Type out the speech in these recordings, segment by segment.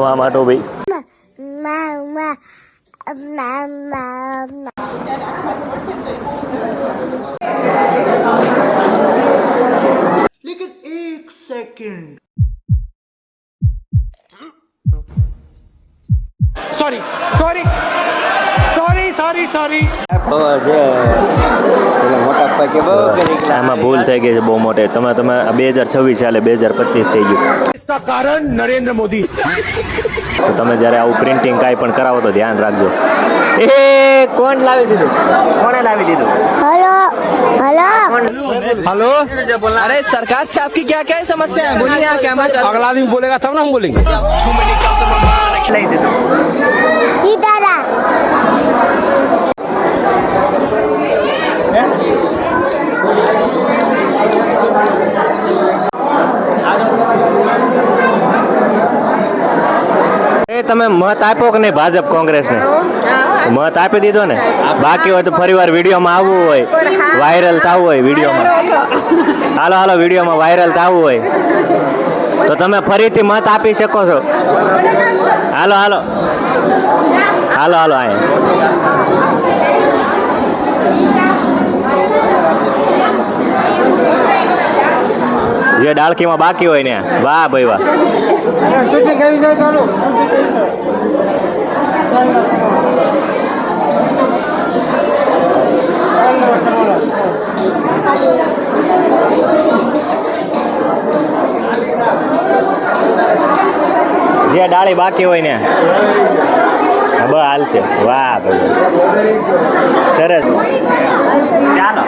મામા તો ભાઈ लेकिन एक second sorry sorry sorry sorry sorry આમાં ભૂલ થઈ ગઈ છે બહુ મોટી. તમે 2026 ચાલે 2025 થઈ ગયું. इसका कारण नरेंद्र मोदी. તો તમે જ્યારે આવું પ્રિન્ટિંગ કાંઈ પણ કરાવો તો ધ્યાન રાખજો. એ કોણ લાવી દીધું? કોણે લાવી દીધું? हेलो हेलो हेलो अरे सरकार से आपकी क्या क्या समस्या है बोलिए यहाँ क्या मत अगला आदमी बोलेगा तब ना हम बोलेंगे. લઈ દીધું. सीतारा તમે મત આપ્યો કે નહીં ભાજપ કોંગ્રેસને? મત આપી દીધો ને? બાકી હોય તો ફરીવાર વિડીયોમાં આવવું હોય, વાયરલ થવું હોય વિડીયોમાં, હાલો વિડીયોમાં વાયરલ થવું હોય તો તમે ફરીથી મત આપી શકો છો. હાલો અહીંયા જે ડાળખીમાં બાકી હોય ને. વાહ ભાઈ વાહ. જે ડાળી બાકી હોય ને બસ હાલ છે. વાહ ભાઈ સરસ. ચાલો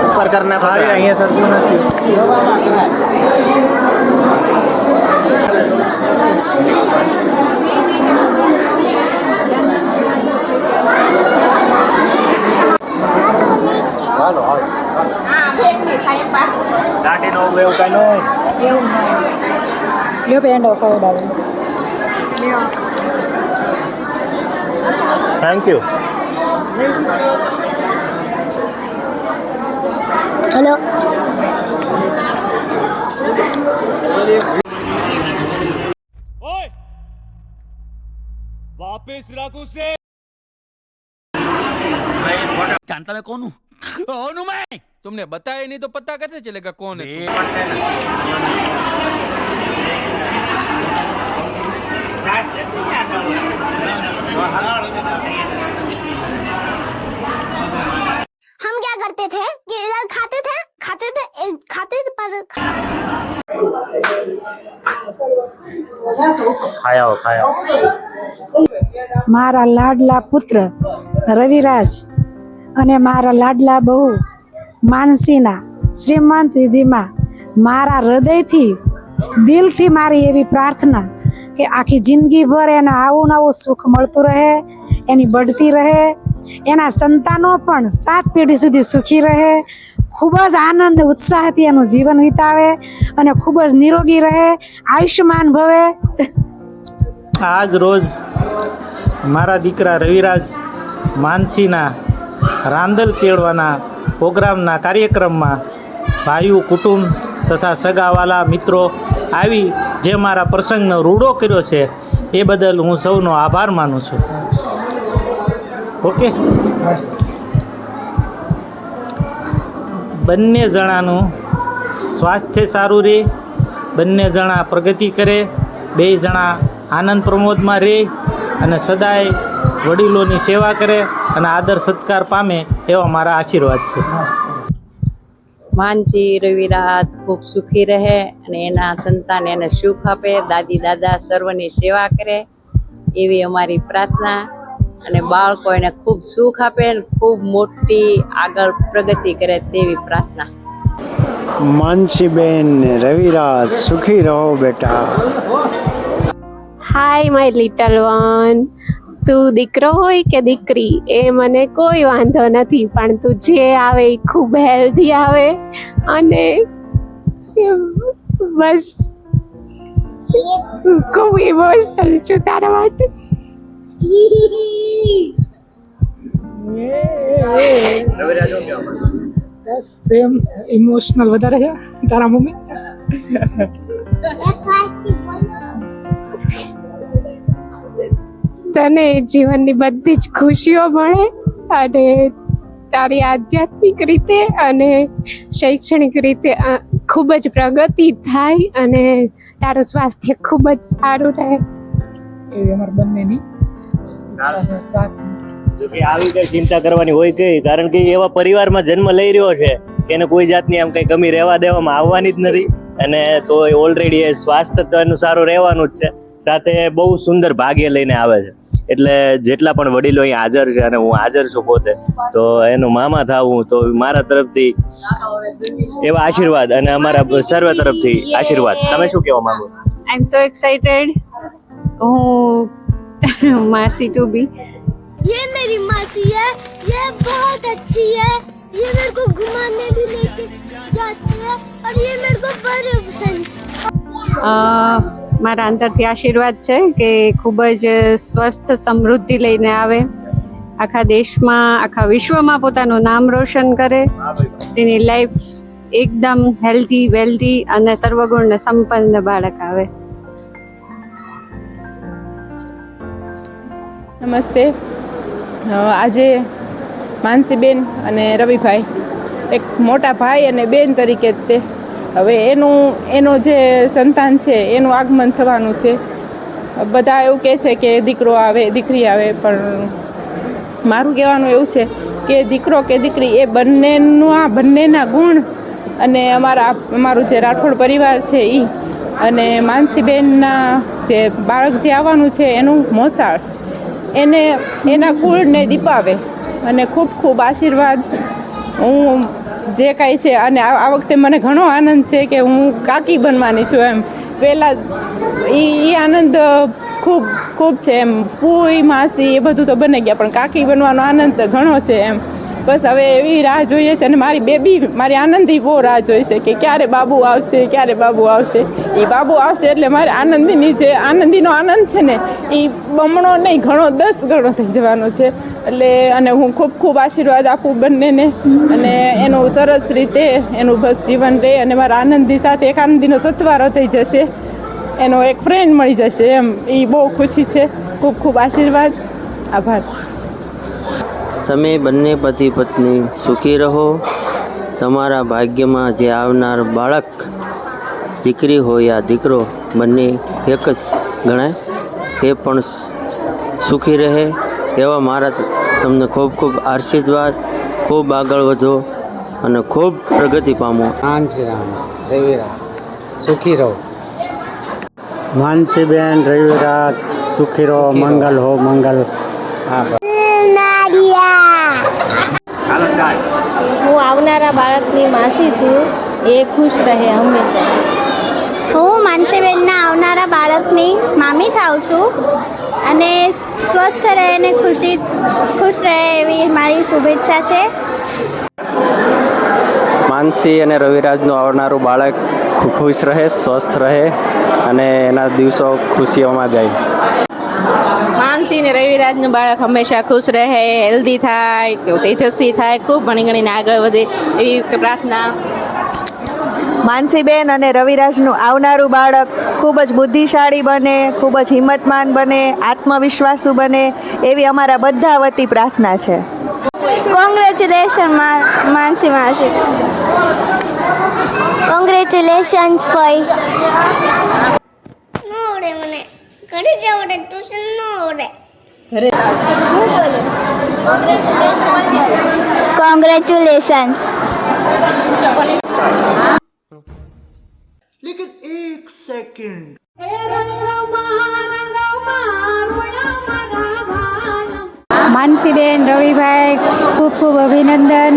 ઉપર કર નાખો. અહીંયા સરખું નથી. દાઢીનો એવું કઈ ન હોય. લ્યો પેંડો ખવડાવો. Thank you. हेलो वापिस रख उसे. जानता मैं कौन हूँ? मैं तुमने बताया नहीं तो पता कैसे चलेगा कौन है? हम क्या करते थे कि इधर खाते थे पर ખાયા મારા લાડલા પુત્ર રવિરાજ અને મારા લાડલા બહુ માનસીના શ્રીમંત વિધિમાં મારા હૃદયથી દિલથી મારી એવી પ્રાર્થના કે આખી જિંદગીભર એને આવું નવું સુખ મળતું રહે, એની બઢતી રહે, એના સંતાનો પણ 7 પેઢી સુધી સુખી રહે, ખૂબ જ આનંદ ઉત્સાહથી એનું જીવન વિતાવે અને ખૂબ જ નિરોગી રહે, આયુષ્યમાન ભવે. આજ રોજ મારા દીકરા રવિરાજ માનસીના રાંદલ તેડવાના પ્રોગ્રામના કાર્યક્રમમાં ભાઈઓ કુટુંબ તથા સગાવાલા મિત્રો આવી જે મારા પ્રસંગનો રૂડો કર્યો છે એ બદલ હું સૌનો આભાર માનું છું. ઓકે. બંને જણાનું સ્વાસ્થ્ય સારું રહે, બંને જણા પ્રગતિ કરે, 2 જણા આનંદ પ્રમોદમાં રહે અને સદાય વડીલોની સેવા કરે અને આદર સત્કાર પામે એવા મારા આશીર્વાદ છે. માનજી રવિરાજ ખૂબ સુખી રહે અને એના સંતાન એને સુખ આપે, દાદી દાદા સર્વની સેવા કરે એવી અમારી પ્રાર્થના. અને બાળકો એને ખૂબ સુખ આપે અને ખૂબ મોટી આગળ પ્રગતિ કરે તેવી પ્રાર્થના. માનસીબેન રવિરાજ સુખી રહો બેટા. Hi my little one. તું દીકરો હોય કે દીકરી એ મને કોઈ વાંધો નથી, પણ તું જે આવે એ ખૂબ હેલ્ધી આવે અને બસ ખૂબ ઇમોશનલ છું તારા માટે. રવિરાજ શું કહેવા માંગો? બસ સેમ ઇમોશનલ વધારે છે તારા મમ્મી. તને જીવનની બધી જ ખુશીઓ મળે અને તારી આધ્યાત્મિક રીતે અને શૈક્ષણિક રીતે ખૂબ જ પ્રગતિ થાય અને તારું સ્વાસ્થ્ય ખૂબ જ સારું રહે. એવી અમારા બંનેની જો કે આવી કઈ ચિંતા કરવાની હોય કઈ, કારણ કે એવા પરિવારમાં જન્મ લઈ રહ્યો છે કે એને કોઈ જાતની આમ કઈ કમી રહેવા દેવામાં આવવાની જ નથી, અને તો ઓલરેડી એ સ્વાસ્થ્ય તો એનું સારું રહેવાનું જ છે, સાથે બહુ સુંદર ભાગ્ય લઈને આવે છે. એટલે જેટલા પણ વડીલો અહીં હાજર છે અને હું હાજર છું પોતે, તો એનું મામા થાવું તો મારા તરફથી એવા આશીર્વાદ અને અમારા સર્વ તરફથી આશીર્વાદ. તમે શું કહેવા માંગો? આઈ એમ સો એક્સાइटेड. હું માસી ટુ બી. ये मेरी मासी है, ये बहुत अच्छी है, ये मेरे को घुमाने भी लेके जाती है और ये मेरे को बड़े पसंद. મારા અંતરથી આશીર્વાદ છે કે ખૂબ જ સ્વસ્થ સમૃદ્ધિ લઈને આવે, આખા દેશમાં આખા વિશ્વમાં પોતાનું નામ રોશન કરે, તેની લાઈફ એકદમ હેલ્ધી વેલ્ધી અને સર્વગુણ સંપન્ન બાળક આવે. નમસ્તે. આજે માનસીબેન અને રવિભાઈ એક મોટા ભાઈ અને બેન તરીકે તે હવે એનો જે સંતાન છે એનું આગમન થવાનું છે. બધા એવું કહે છે કે દીકરો આવે દીકરી આવે, પણ મારું કહેવાનું એવું છે કે દીકરો કે દીકરી એ બંનેના ગુણ અને અમારું જે રાઠોડ પરિવાર છે એ અને માનસીબેનના જે બાળક જે આવવાનું છે એનું મોસાળ એને એના કુળને દીપાવે અને ખૂબ ખૂબ આશીર્વાદ. હું જે કાંઈ છે અને આ વખતે મને ઘણો આનંદ છે કે હું કાકી બનવાની છું. એમ પહેલાં એ આનંદ ખૂબ ખૂબ છે. એમ ફૂઈ માસી એ બધું તો બની ગયા, પણ કાકી બનવાનો આનંદ ઘણો છે. એમ બસ હવે એવી રાહ જોઈએ છે અને મારી બેબી મારી આનંદી બહુ રાહ જોઈ છે કે ક્યારે બાબુ આવશે, ક્યારે બાબુ આવશે. એ બાબુ આવશે એટલે મારે આનંદીનો આનંદ છે ને એ બમણો નહીં ઘણો 10 ગણો થઈ જવાનો છે. એટલે અને હું ખૂબ ખૂબ આશીર્વાદ આપું બંનેને અને એનું સરસ રીતે એનું બસ જીવન રહે અને મારા આનંદી સાથે એક આનંદીનો સથવારો થઈ જશે, એનો એક ફ્રેન્ડ મળી જશે. એમ એ બહુ ખુશી છે. ખૂબ ખૂબ આશીર્વાદ. આભાર. તમે બંને પતિ પત્ની સુખી રહો. તમારા ભાગ્યમાં જે આવનાર બાળક દીકરી હોય યા દીકરો બંને એક જ ગણાય, એ પણ સુખી રહે એવા મારા તમને ખૂબ ખૂબ આશીર્વાદ. ખૂબ આગળ વધો અને ખૂબ પ્રગતિ પામો. સુખી રહો. માનસીબેન રવિરાજ સુખી રહો. મંગલ હો મંગલ. હા. હું આવનારા બાળકની માસી છું, એ ખુશ રહે હંમેશા. હું માનસીબેનના આવનારા બાળકની મામી થાઉં છું અને સ્વસ્થ રહે અને ખુશ રહે એવી મારી શુભેચ્છા છે. માનસી અને રવિરાજનું આવનારું બાળક ખુશ રહે, સ્વસ્થ રહે અને એના દિવસો ખુશીઓમાં જાય. માનસી અને રવિરાજનું બાળક હંમેશા ખુશ રહે, હેલ્ધી થાય, તેજસ્વી થાય, ખૂબ ભણી ગણીને આગળ વધે એવી પ્રાર્થના. માનસીબેન અને રવિરાજનું આવનારું બાળક ખૂબ જ બુદ્ધિશાળી બને, ખૂબ જ હિંમતમાન બને, આત્મવિશ્વાસુ બને એવી અમારા બધા વતી પ્રાર્થના છે. કોંગ્રેચ્યુલેશન માનસી માસી. કોંગ્રેચ્યુલેશન્સ ભાઈ. નો આવડે મને, ઘરે જ આવડે, ટ્યુશન નો આવડે. હું બોલું કોંગ્રેચ્યુલેશન્સ. लेकिन एक सेकंड માનસીબેન રવિભાઈ ખૂબ ખૂબ અભિનંદન.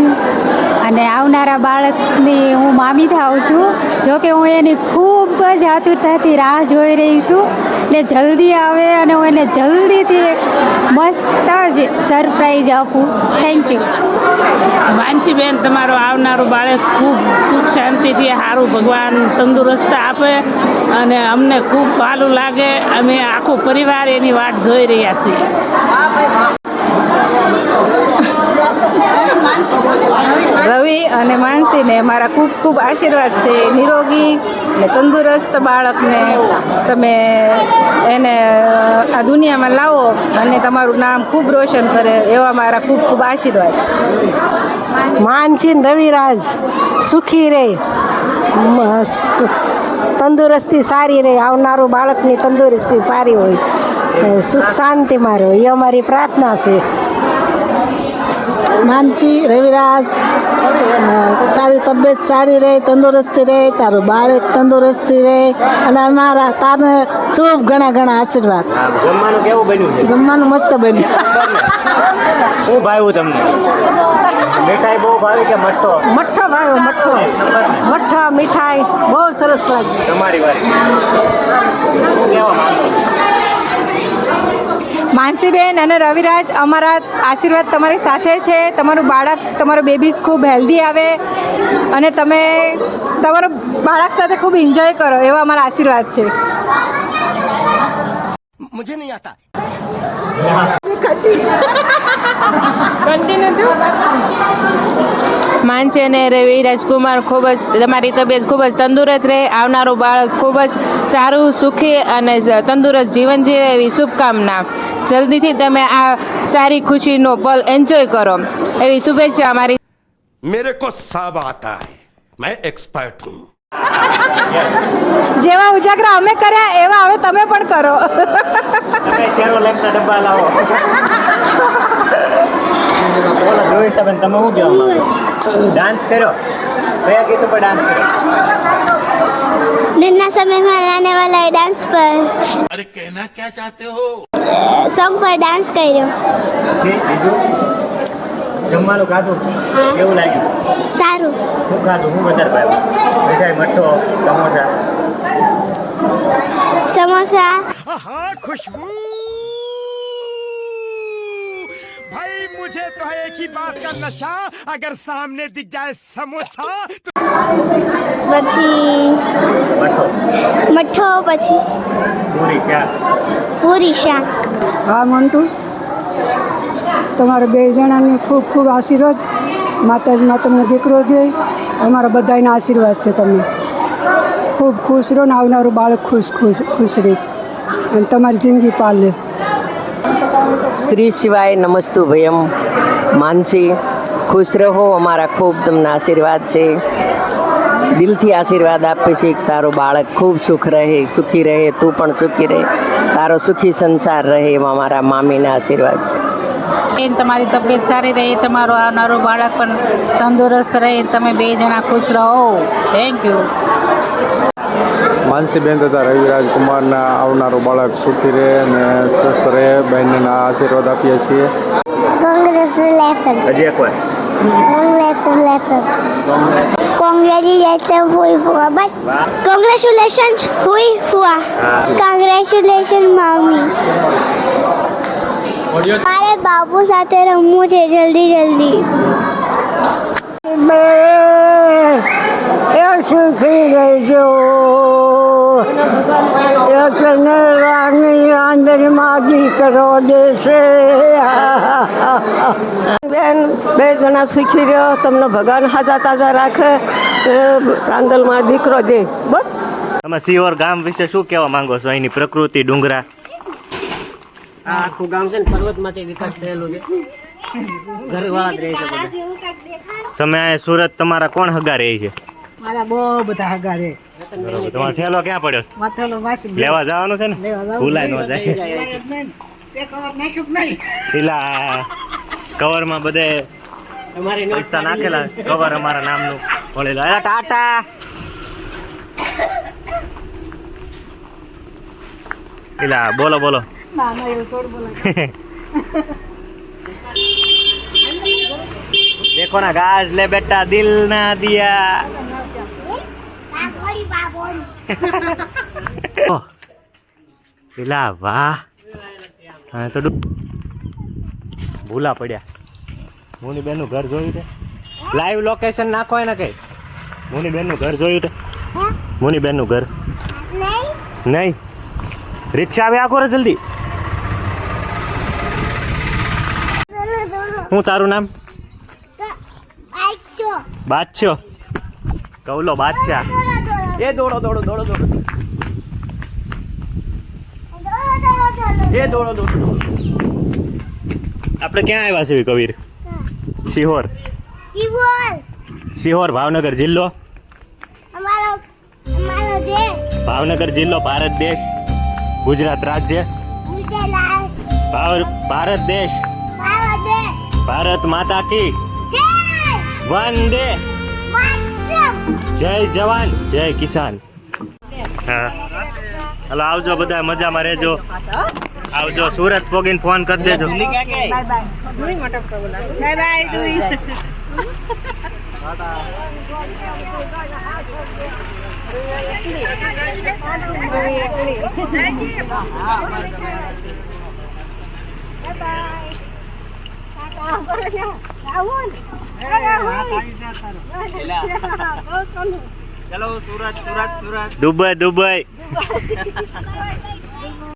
અને આવનારા બાળકની હું મામી થાઉં છું. જોકે હું એની ખૂબ જ આતુરતાથી રાહ જોઈ રહી છું, એટલે જલ્દી આવે અને હું એને જલ્દીથી એક મસ્ત જ સરપ્રાઈઝ આપું. Thank you. માનસીબેન તમારું આવનારું બાળક ખૂબ સુખ શાંતિથી સારું ભગવાન તંદુરસ્ત આપે અને અમને ખૂબ સારું લાગે. અમે આખો પરિવાર એની વાટ જોઈ રહ્યા છીએ. રવિ અને માનસીને મારા ખૂબ ખૂબ આશીર્વાદ છે. નિરોગી અને તંદુરસ્ત બાળકને તમે એને આ દુનિયામાં લાવો અને તમારું નામ ખૂબ રોશન કરે એવા મારા ખૂબ ખૂબ આશીર્વાદ. માનસી રવિરાજ સુખી રહે, તંદુરસ્તી સારી રહે, આવનારું બાળકની તંદુરસ્તી સારી હોય, સુખ શાંતિમાં રહે એ અમારી પ્રાર્થના છે. માનસી રવિરાજ, તારી તબિયત સારી રહે, તંદુરસ્તી રહે, તારું બાળક તંદુરસ્તી રહે અને અમારા તારને શુભ ઘણા ઘણા આશીર્વાદ. જમવાનું કેવું બન્યું છે? જમવાનું મસ્ત બન્યું. શું ભાવ્યું તમને? મીઠાઈ બહુ ભાવી કે મઠ્ઠો? મઠ્ઠો ભાવ્યો, મઠ્ઠો મીઠાઈ બહુ સરસ લાગી. તમારી વારી શું કહેવા માંગો? માનસીબેન અને રવિરાજ, અમારા આશીર્વાદ તમારી સાથે છે. તમારું બાળક, તમારું બેબીઝ ખૂબ હેલ્ધી આવે અને તમે તમારું બાળક સાથે ખૂબ એન્જોય કરો એવા અમારા આશીર્વાદ છે. मुझे नहीं आता. માનસી અને રવિ રાજકુમાર, ખૂબ જ તમારી તબિયત ખૂબ જ તંદુરસ્ત રહે, આવનારું બાળક ખૂબ જ સારું, સુખી અને તંદુરસ્ત જીવન જીવે એવી શુભકામના. જલ્દીથી તમે આ સારી ખુશીનો પલ એન્જોય કરો એવી શુભેચ્છા અમારી. मेरे को सब आता है, मैं एक्सपर्ट हूँ. જેવા ઉજાગરા અમે કર્યા એવા હવે તમે પણ કરો. તમે શેરોલેકના ડબ્બા લાવો. બોલો જોઈશાબેન, તમે શું કહેવા માંગો? ડાન્સ કર્યો? કયા ગીત પર ડાન્સ કર્યો? नन्ना समय में आने वाला है डांस पर, अरे कहना क्या चाहते हो? सॉन्ग पर डांस કર્યો. બીજું જમવાનું ખાધું? કેવું લાગ્યું? સારું. શું ખાધું? શું વધારે ભાવ્યું? મીઠાઈ, મઠ્ઠો, સમોસા? समोसा. खुशबू भाई, मुझे तो है एक ही बात का नशा, अगर सामने दिख जाए समोसा तो પછી મઠ્ઠો, પછી પૂરી શાક. પૂરી શાક. હા મોન્ટુ, તમારા બે જણાને ખૂબ ખૂબ આશીર્વાદ. માતાજીમાં તમને દીકરો દે, અમારા બધાના આશીર્વાદ છે. તમને ખૂબ ખુશ રહો ને આવનારું બાળક ખુશ રહે અને તમારી જિંદગી પાલે. શ્રી શિવાય નમસ્તુ ભયમ. માનસી, ખુશ રહો, અમારા ખૂબ તમને આશીર્વાદ છે. દિલથી આશીર્વાદ આપે છે કે તારું બાળક ખૂબ સુખ રહે, સુખી રહે, તું પણ સુખી રહે, તારો સુખી સંસાર રહે એવા મારા મામીના આશીર્વાદ છે. તમારી તબિયત સારી રહે, તમારું આવનારું બાળક પણ તંદુરસ્ત રહે, તમે બે જણા ખુશ રહો. Thank you. માનસીબેન તથા રવિરાજ કુમારના આવનારું બાળક સુખી રહે અને સ્વસ્થ રહે, બહેનના આશીર્વાદ આપીએ છીએ. કોંગ્રેચ્યુલેશન. હજી એક વાર કોંગ્રેચ્યુલેશન. કોંગ્રેચ્યુલેશન ફૂઈ ફુવા. બસ કોંગ્રેચ્યુલેશન ફૂઈ ફુવા. કોંગ્રેચ્યુલેશન મામી. મારે બાબુ સાથે રમવું છે જલ્દી જલ્દી. સુખી રહેજો, એટલે રાણી આંદરમાં દીકરો દેશે. બેન, બે જણા સુખી રહ્યો, તમને ભગવાન હાજા તાજા રાખે, રાંદલમાં દીકરો દે. બસ. તમે સિયોર ગામ વિશે શું કહેવા માંગો છો? અહીંની પ્રકૃતિ, ડુંગરા? આ આખું ગામ છે ને પર્વતમાંથી વિકાસ થયેલું છે. ઘરવાળા જ રહે છે બધા. તમે આ સુરત, તમારા કોણ હગા રહે છે? મારા બહુ બધા હગા રે. બરોબર. તમારો ઠેલો ક્યાં પડ્યો? માથેલો વાસી લેવા જવાનું છે ને? ભૂલાય ન જાય. પેલા કવરમાં બધે પૈસા નાખેલા, કવર અમારા નામનું પડેલું. અરે ટાટા. પેલા બોલો બોલો. देखो ना गाज ले बेटा दिल ना दिया. પેલા વાહ, હા તો ભૂલા પડ્યા. મુનીબેન નું ઘર જોયું તે? લાઈવ લોકેશન નાખો એને કઈ. મુનીબેન નું ઘર જોયું તે? મુનીબેન નું ઘર નહીં. રિક્ષા આવે આખો રે જલ્દી. શું તારું નામ? બાદશાહ કવલો બાદશાહ એ દોડો દોડો દોડો દોડો એ દોડો દોડો આપણે ક્યાં આવ્યા છે કબીર સિહોર સિહોર ભાવનગર જિલ્લો ભાવનગર જિલ્લો ભારત દેશ ગુજરાત રાજ્ય ભારત દેશ ભારત માતા કી વંદે જય જવાન જય કિસાન હા હાલો આવજો બધા મજામાં રહેજો આવજો સુરત પોગીને ફોન કરી દેજો ચલો સુરત સુરત સુરત દુબઈ દુબઈ